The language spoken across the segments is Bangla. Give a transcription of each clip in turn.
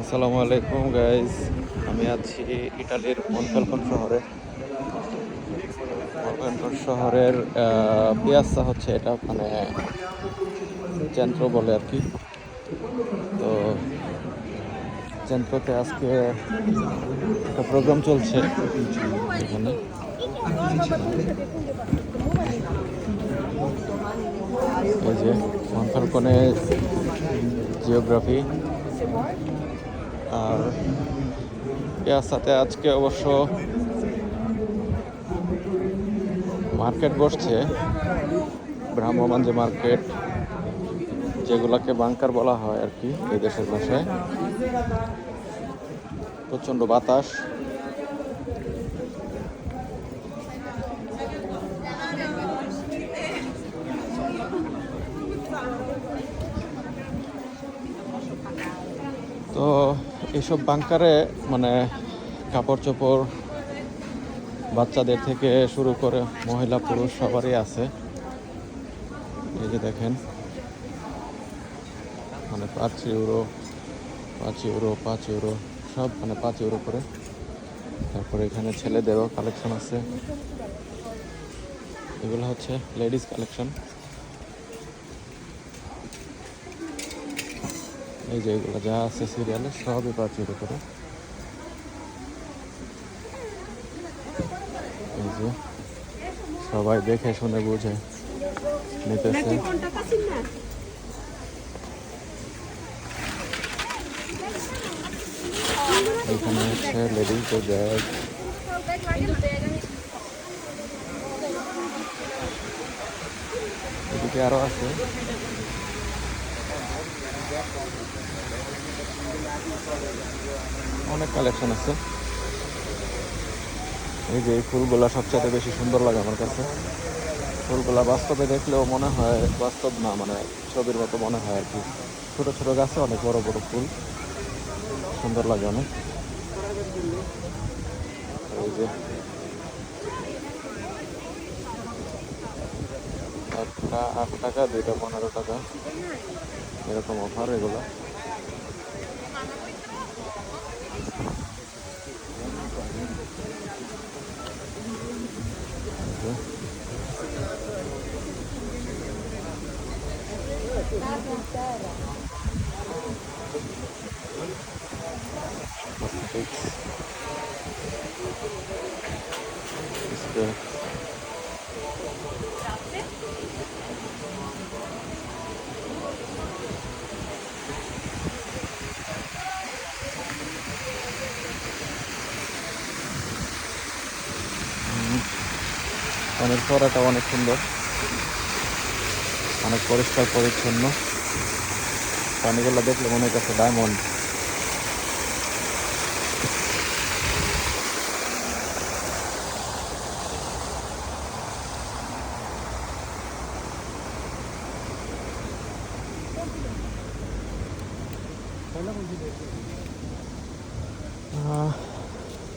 আসসালামু আলাইকুম গাইজ। আমি আছি ইটালির মনফালকন শহরে। মনফালকন শহরের পিয়াসা হচ্ছে এটা, মানে চেন্ট্রো বলে আর কি। তো চেন্ট্রোতে আজকে একটা প্রোগ্রাম চলছে এখানে। এই যে মনফালকনে জিওগ্রাফি আর পিয়াসাতে আজকে অবশ্য মার্কেট বসছে, ভ্রাম্যমাণ যে মার্কেট, যেগুলাকে বাংকার বলা হয় আর কি এই দেশের ভাষায়। প্রচণ্ড বাতাস। তো এইসব বাংকারে মানে কাপড় চোপড় বাচ্চাদের থেকে শুরু করে মহিলা পুরুষ সবারই আছে। এই যে দেখেন, মানে 5 ইউরো 5 ইউরো 5 ইউরো সব, মানে 5 ইউরো করে। তারপরে এখানে ছেলেদেরও কালেকশন আছে। এগুলো হচ্ছে লেডিস কালেকশন। এই যে এগুলো যা আছে সিরিয়ালে সবই 5 ইউরো করে। এই যে সবাই দেখে শুনে বুঝে নিতেছে। এখানে হচ্ছে লেডিসদের ব্যাগ। এদিকে আরো আছে। অনেক কালেকশন আছে। এই যে এই ফুলগুলা সবচেয়ে বেশি সুন্দর লাগে আমার কাছে। ফুলগুলা বাস্তবে দেখলেও মনে হয় বাস্তব না, মানে ছবির মতো মনে হয় আর কি। ছোট ছোট গাছে অনেক বড় বড় ফুল, সুন্দর লাগে অনেক। এই যে একটা 8 টাকা, দুইটা 15 টাকা, এরকম অফার এগুলো। পানির ফোয়ারাটা অনেক সুন্দর, অনেক পরিষ্কার পরিচ্ছন্ন। পানিগুলো দেখলে মনে হচ্ছে ডায়মন্ড।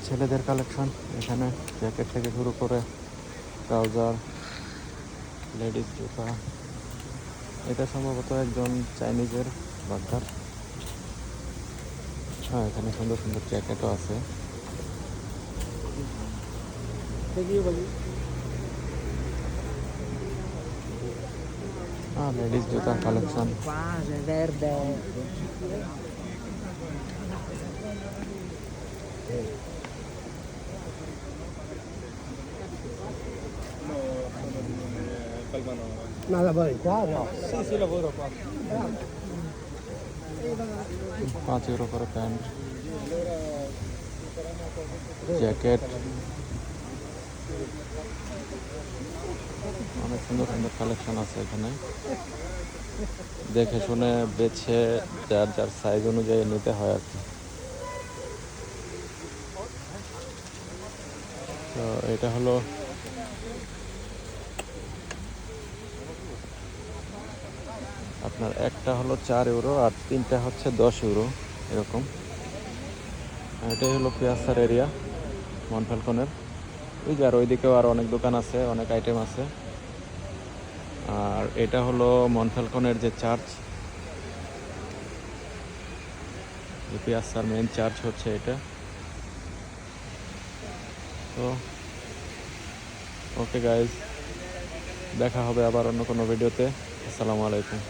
ছেলেদের কালেকশন এখানে, জ্যাকেট থেকে শুরু করে ট্রাউজার, লেডিস জুতা। এটা সম্ভবত একজন চাইনিজের বার্তার। হ্যাঁ, এখানে সুন্দর সুন্দর জ্যাকেটও আছে। হ্যাঁ, লেডিস জুতার collection. Ma lavori qua? No. Sì, sì, lavoro qua. 5 euro করে প্যান্ট, জ্যাকেট। অনেক সুন্দর সুন্দর কালেকশন আছে এখানে। দেখে শুনে বেছে যার যার সাইজ অনুযায়ী নিতে হয় আর কি। তো এটা হলো আপনার, একটা হলো 4 ইউরো আর তিনটা হচ্ছে 10 ইউরো এরকম। এটাই হলো পিয়াসার এরিয়া মনফালকনের। ওই যে আর ওইদিকেও আর অনেক দোকান আছে, অনেক আইটেম আছে। আর এটা হলো মনফালকনের যে চার্চ, এই পিয়াসার মেন চার্চ হচ্ছে এটা। তো ওকে গাইজ, দেখা হবে আবার অন্য কোনো ভিডিওতে। আসসালামু আলাইকুম।